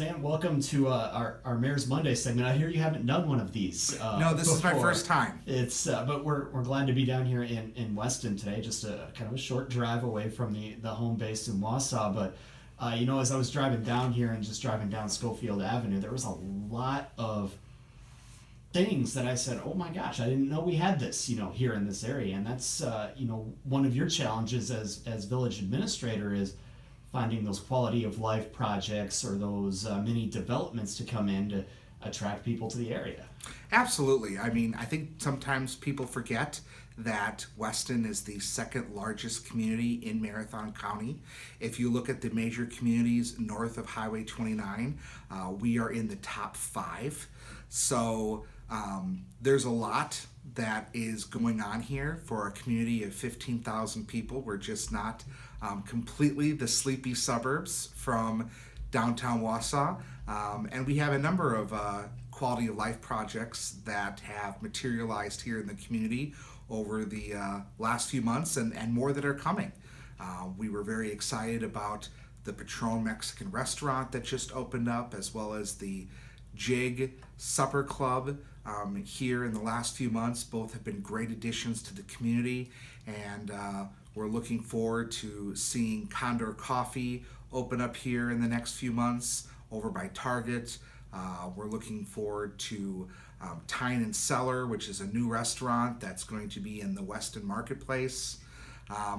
Dan, welcome to our Mayor's Monday segment. I hear you haven't done one of these. No, this is my before. first time. It's but we're glad to be down here in Weston today. Just a kind of a short drive away from the home base in Wausau. But as I was driving down here and just driving down Schofield Avenue, there was a lot of things that I said, oh my gosh, I didn't know we had this, here in this area. And that's, one of your challenges as village administrator is finding those quality of life projects or those mini developments to come in to attract people to the area. Absolutely. I mean, I think sometimes people forget that Weston is the second largest community in Marathon County. If you look at the major communities north of Highway 29, we are in the top 5. So there's a lot that is going on here for a community of 15,000 people. We're just not completely the sleepy suburbs from downtown Wausau. And we have a number of quality of life projects that have materialized here in the community over the last few months and more that are coming. We were very excited about the Patron Mexican restaurant that just opened up, as well as the Jig Supper Club here in the last few months. Both have been great additions to the community, and we're looking forward to seeing Condor Coffee open up here in the next few months over by Target. We're looking forward to Tine and Cellar, which is a new restaurant that's going to be in the Weston Marketplace,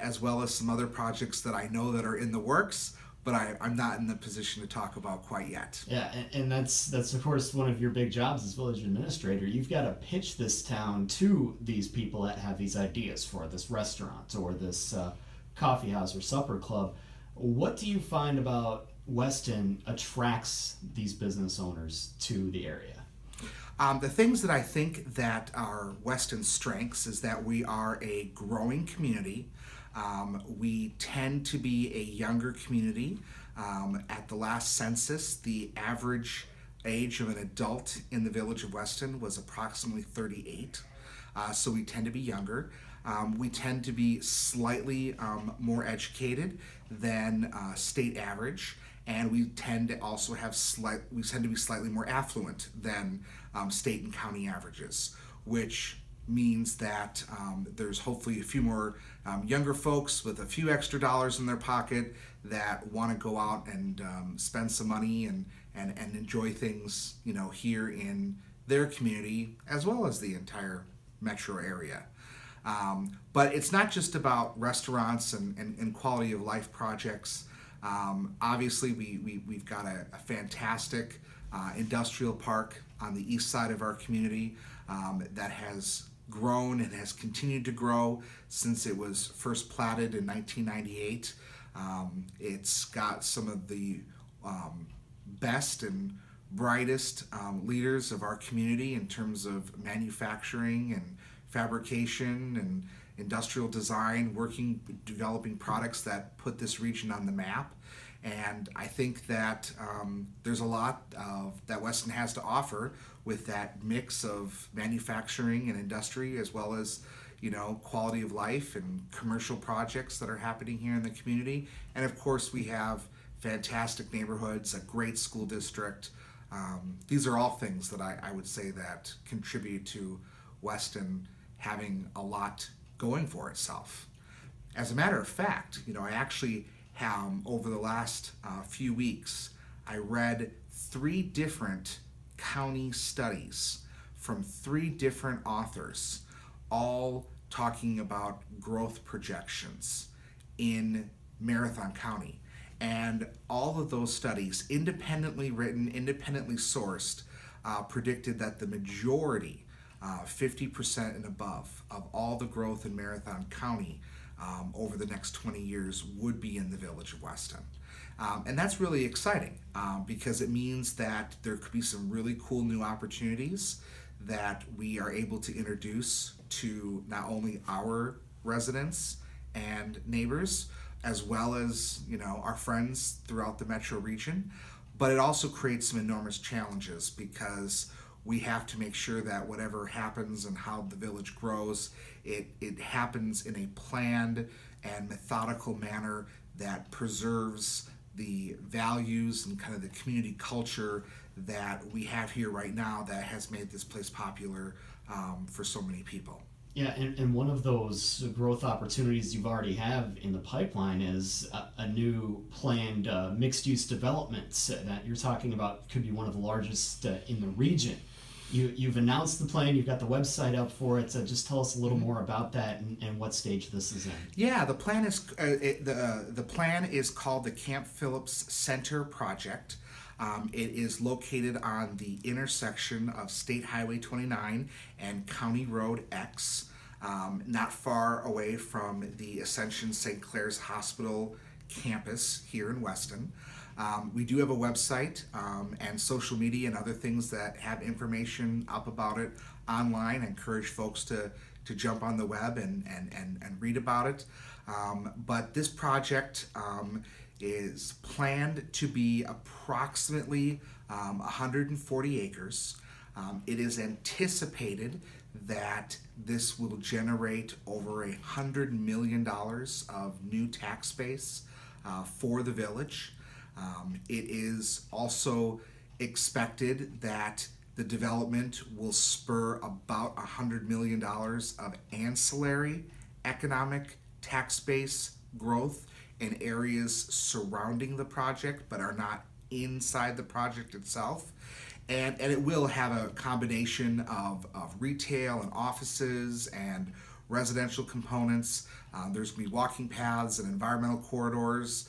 as well as some other projects that I know that are in the works, but I'm not in the position to talk about quite yet. Yeah, and that's of course one of your big jobs as village administrator. You've got to pitch this town to these people that have these ideas for this restaurant or this coffee house or supper club. What do you find about Weston attracts these business owners to the area? The things that I think that are Weston's strengths is that we are a growing community. We tend to be a younger community. At the last census, the average age of an adult in the village of Weston was approximately 38. So we tend to be younger. We tend to be slightly more educated than state average, and we tend to also have we tend to be slightly more affluent than state and county averages, which means that there's hopefully a few more younger folks with a few extra dollars in their pocket that want to go out and spend some money and enjoy things, here in their community as well as the entire metro area. But it's not just about restaurants and quality of life projects. Obviously, we've got a fantastic industrial park on the east side of our community that has grown and has continued to grow since it was first platted in 1998. It's got some of the best and brightest leaders of our community in terms of manufacturing and fabrication and industrial design, developing products that put this region on the map. And I think that there's a lot that Weston has to offer with that mix of manufacturing and industry, as well as quality of life and commercial projects that are happening here in the community. And of course, we have fantastic neighborhoods, a great school district. These are all things that I would say that contribute to Weston having a lot going for itself. As a matter of fact, I actually have, over the last few weeks, I read 3 different county studies from 3 different authors, all talking about growth projections in Marathon County. And all of those studies, independently written, independently sourced, predicted that the majority, 50% and above, of all the growth in Marathon County over the next 20 years would be in the village of Weston. And that's really exciting because it means that there could be some really cool new opportunities that we are able to introduce to not only our residents and neighbors, as well as our friends throughout the metro region, but it also creates some enormous challenges because we have to make sure that whatever happens and how the village grows, it happens in a planned and methodical manner that preserves the values and kind of the community culture that we have here right now that has made this place popular for so many people. Yeah, and one of those growth opportunities you've already have in the pipeline is a new planned mixed-use development that you're talking about could be one of the largest in the region. You've announced the plan, you've got the website up for it, so just tell us a little more about that and what stage this is in. Yeah, the plan is the plan is called the Camp Phillips Center Project. It is located on the intersection of State Highway 29 and County Road X, not far away from the Ascension St. Clair's Hospital campus here in Weston. We do have a website and social media and other things that have information up about it online. I encourage folks to jump on the web and read about it. But this project is planned to be approximately 140 acres. It is anticipated that this will generate over $100 million of new tax base for the village. It is also expected that the development will spur about $100 million of ancillary economic tax base growth in areas surrounding the project but are not inside the project itself. And it will have a combination of retail and offices and residential components. There's going to be walking paths and environmental corridors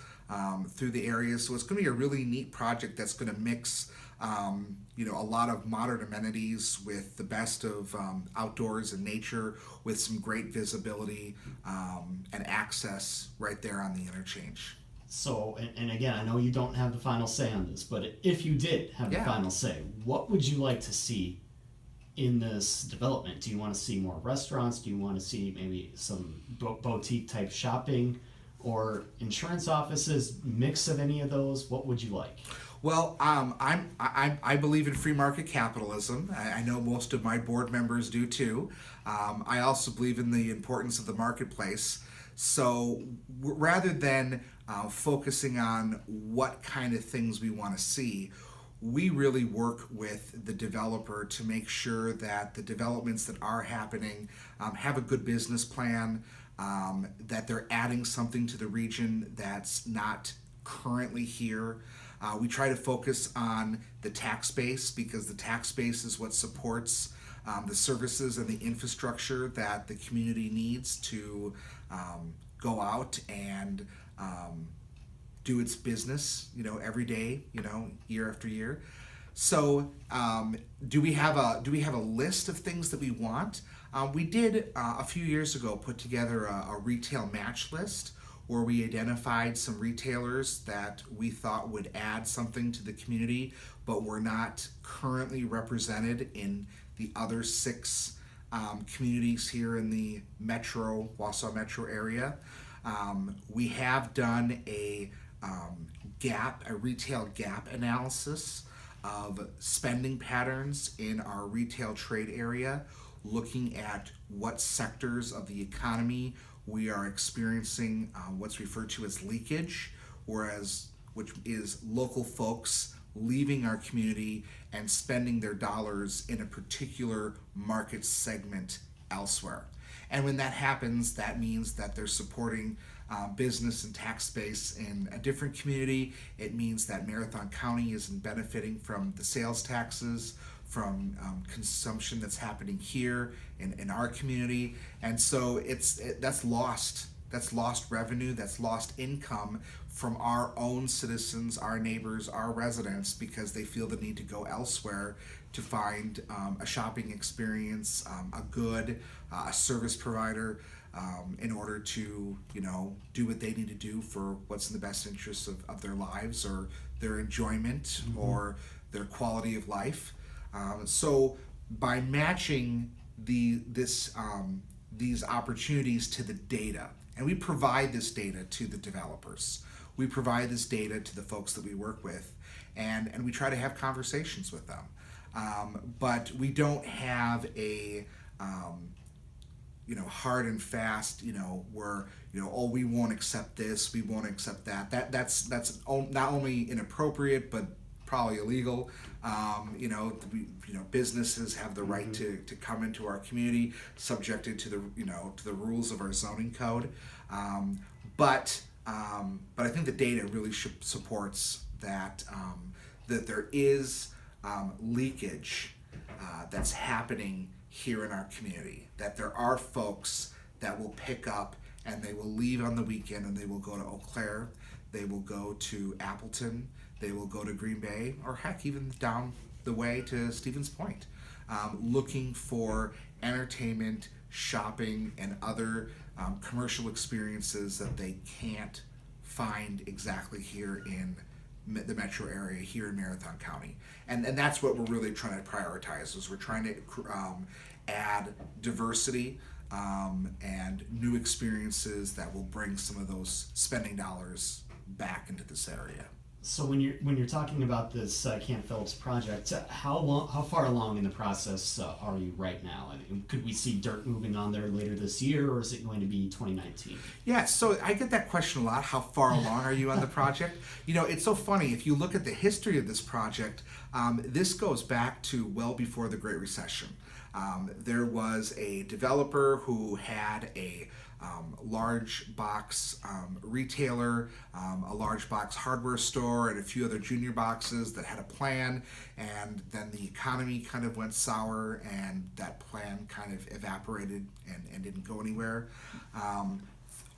through the area. So it's going to be a really neat project that's going to mix a lot of modern amenities with the best of outdoors and nature, with some great visibility and access right there on the interchange. So, and again, I know you don't have the final say on this, but if you did have the final say, what would you like to see in this development? Do you want to see more restaurants? Do you want to see maybe some boutique type shopping or insurance offices, mix of any of those? What would you like? Well, I believe in free market capitalism. I know most of my board members do too. I also believe in the importance of the marketplace. So rather than focusing on what kind of things we want to see, we really work with the developer to make sure that the developments that are happening have a good business plan, that they're adding something to the region that's not currently here. We try to focus on the tax base because the tax base is what supports the services and the infrastructure that the community needs to go out and do its business, every day, year after year. So, do we have a list of things that we want? We did a few years ago put together a retail match list where we identified some retailers that we thought would add something to the community, but were not currently represented in the other 6 communities here in the Wausau metro area. We have done a retail gap analysis of spending patterns in our retail trade area, looking at what sectors of the economy we are experiencing what's referred to as leakage, which is local folks leaving our community and spending their dollars in a particular market segment elsewhere. And when that happens, that means that they're supporting business and tax base in a different community. It means that Marathon County isn't benefiting from the sales taxes, from consumption that's happening here in our community. And so that's lost revenue, that's lost income from our own citizens, our neighbors, our residents, because they feel the need to go elsewhere to find a shopping experience, a service provider, in order to do what they need to do for what's in the best interest of their lives or their enjoyment or their quality of life. So by matching these opportunities to the data, and we provide this data to the developers, we provide this data to the folks that we work with, and we try to have conversations with them. But we don't have hard and fast, where, oh, we won't accept this, we won't accept that. That's not only inappropriate, but probably illegal. Businesses have the right to come into our community, subjected to the rules of our zoning code. But I think the data really supports that that there is leakage that's happening here in our community. That there are folks that will pick up and they will leave on the weekend and they will go to Eau Claire, they will go to Appleton, they will go to Green Bay, or heck, even down the way to Stevens Point, looking for entertainment, shopping, and other commercial experiences that they can't find exactly here in the metro area, here in Marathon County. And that's what we're really trying to prioritize, is we're trying to add diversity and new experiences that will bring some of those spending dollars back into this area. So when you're talking about this Camp Phillips project, how far along in the process are you right now? I mean, could we see dirt moving on there later this year, or is it going to be 2019? Yeah, so I get that question a lot. How far along are you on the project? It's so funny. If you look at the history of this project, this goes back to well before the Great Recession. There was a developer who had a large box retailer, a large box hardware store, and a few other junior boxes that had a plan, and then the economy kind of went sour and that plan kind of evaporated and didn't go anywhere.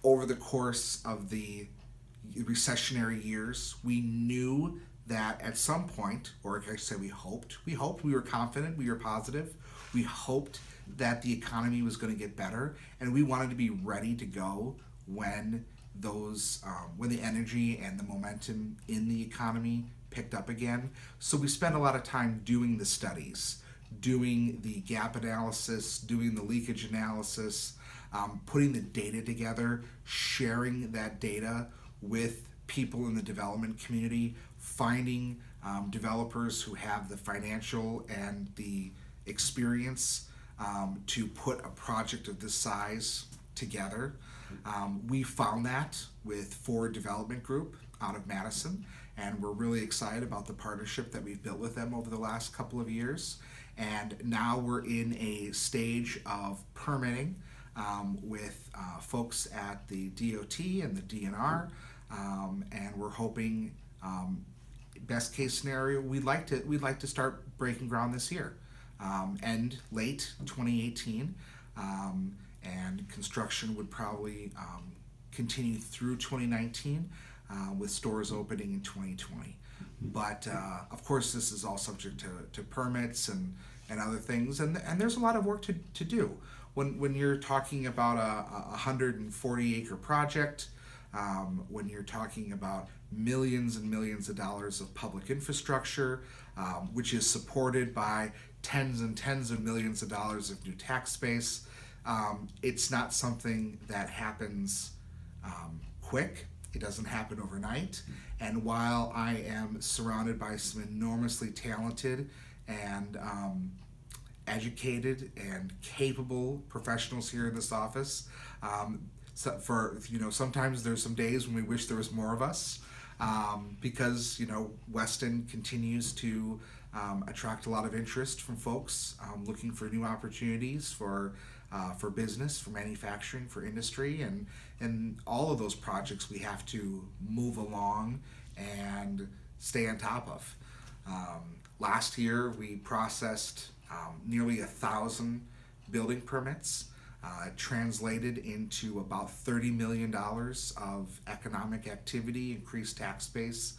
Over the course of the recessionary years, we knew that at some point, or I say we hoped, we were confident, we were positive, we hoped that the economy was going to get better, and we wanted to be ready to go when when the energy and the momentum in the economy picked up again. So we spent a lot of time doing the studies, doing the gap analysis, doing the leakage analysis, putting the data together, sharing that data with people in the development community, finding developers who have the financial and the experience to put a project of this size together. We found that with Ford Development Group out of Madison, and we're really excited about the partnership that we've built with them over the last couple of years. And now we're in a stage of permitting with folks at the DOT and the DNR, and we're hoping, best case scenario, we'd like to start breaking ground this year. End late 2018, and construction would probably continue through 2019, with stores opening in 2020. But of course, this is all subject to permits and other things, and there's a lot of work to do. When you're talking about a 140-acre project, when you're talking about millions and millions of dollars of public infrastructure, which is supported by tens and tens of millions of dollars of new tax base, it's not something that happens quick. It doesn't happen overnight. And while I am surrounded by some enormously talented and educated and capable professionals here in this office, sometimes there's some days when we wish there was more of us, because Weston continues to attract a lot of interest from folks looking for new opportunities for business, for manufacturing, for industry, and all of those projects we have to move along and stay on top of. Last year we processed nearly 1,000 building permits, translated into about $30 million of economic activity, increased tax base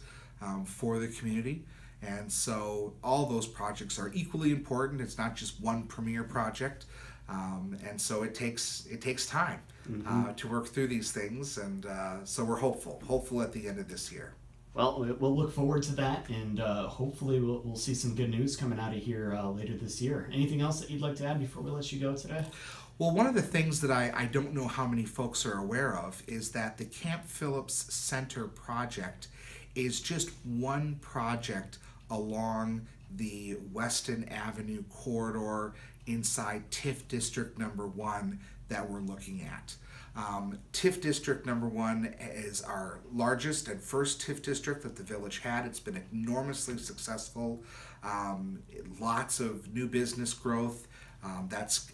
for the community. And so all those projects are equally important. It's not just one premier project. And so it takes time to work through these things. And so we're hopeful at the end of this year. Well, we'll look forward to that, and hopefully we'll see some good news coming out of here later this year. Anything else that you'd like to add before we let you go today? Well, one of the things that I don't know how many folks are aware of is that the Camp Phillips Center project is just one project along the Weston Avenue corridor inside TIF District Number 1 that we're looking at. TIF District number 1 is our largest and first TIF district that the village had. It's been enormously successful. Lots of new business growth. That's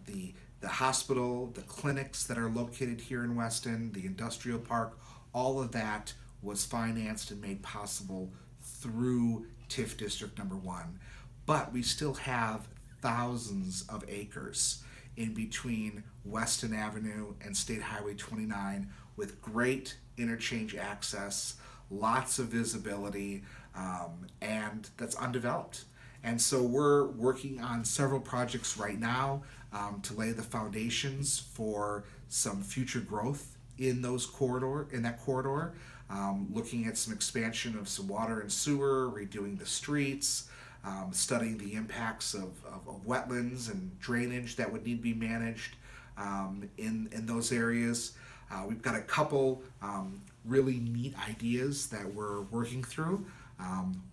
the hospital, the clinics that are located here in Weston, the industrial park. All of that was financed and made possible through TIF District number 1. But we still have thousands of acres in between Weston Avenue and State Highway 29 with great interchange access, lots of visibility, and that's undeveloped. And so we're working on several projects right now to lay the foundations for some future growth in that corridor. Looking at some expansion of some water and sewer, redoing the streets, studying the impacts of wetlands and drainage that would need to be managed in those areas. We've got a couple really neat ideas that we're working through.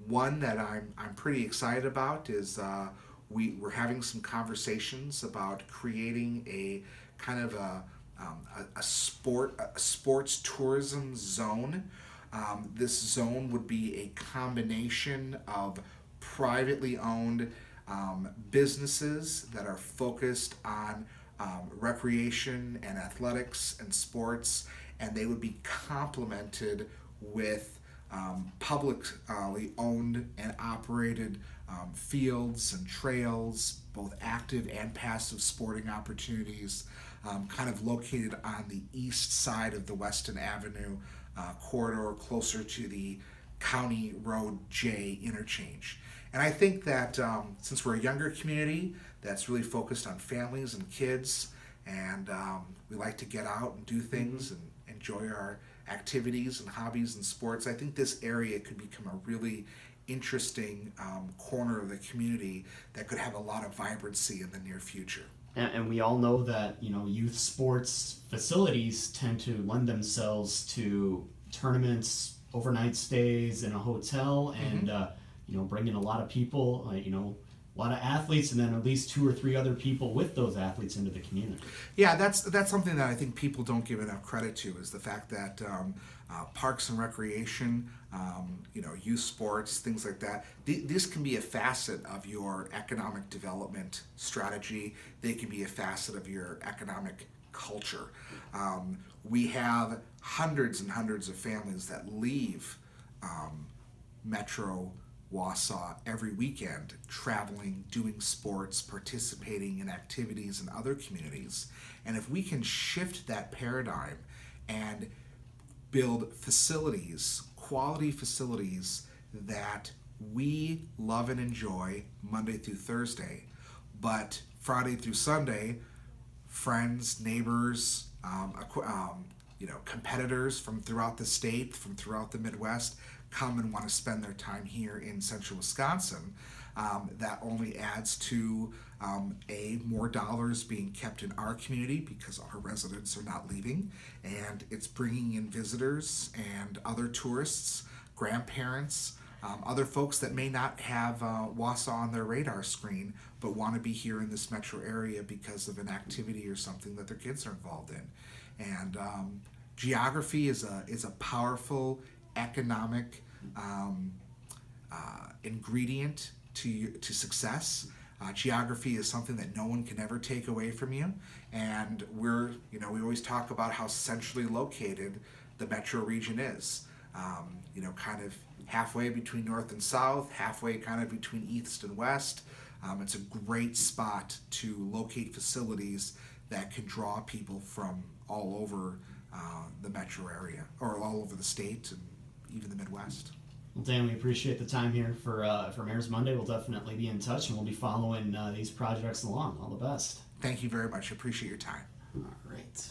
One that I'm pretty excited about is we're having some conversations about creating a kind of a sports tourism zone. This zone would be a combination of privately owned businesses that are focused on recreation and athletics and sports, and they would be complemented with publicly owned and operated fields and trails, both active and passive sporting opportunities, kind of located on the east side of the Weston Avenue corridor, closer to the County Road J interchange. And I think that since we're a younger community that's really focused on families and kids, and we like to get out and do things and enjoy our activities and hobbies and sports, I think this area could become a really interesting corner of the community that could have a lot of vibrancy in the near future. And we all know that youth sports facilities tend to lend themselves to tournaments, overnight stays in a hotel, and bring in a lot of people, a lot of athletes, and then at least 2 or 3 other people with those athletes into the community. Yeah, that's something that I think people don't give enough credit to, is the fact that parks and recreation, youth sports, things like that, this can be a facet of your economic development strategy. They can be a facet of your economic culture. We have hundreds and hundreds of families that leave Metro Wausau every weekend, traveling, doing sports, participating in activities in other communities. And if we can shift that paradigm and build facilities, quality facilities that we love and enjoy Monday through Thursday, but Friday through Sunday, friends, neighbors, competitors from throughout the state, from throughout the Midwest, come and want to spend their time here in central Wisconsin, that only adds to more dollars being kept in our community because our residents are not leaving, and it's bringing in visitors and other tourists, grandparents, other folks that may not have Wausau on their radar screen but want to be here in this metro area because of an activity or something that their kids are involved in. And geography is a powerful economic ingredient to success. Geography is something that no one can ever take away from you, and we always talk about how centrally located the metro region is. Kind of halfway between north and south, halfway kind of between east and west. It's a great spot to locate facilities that can draw people from all over the metro area, or all over the state and even the Midwest. Well, Dan, we appreciate the time here for Mayor's Monday. We'll definitely be in touch, and we'll be following these projects along. All the best. Thank you very much. I appreciate your time. All right.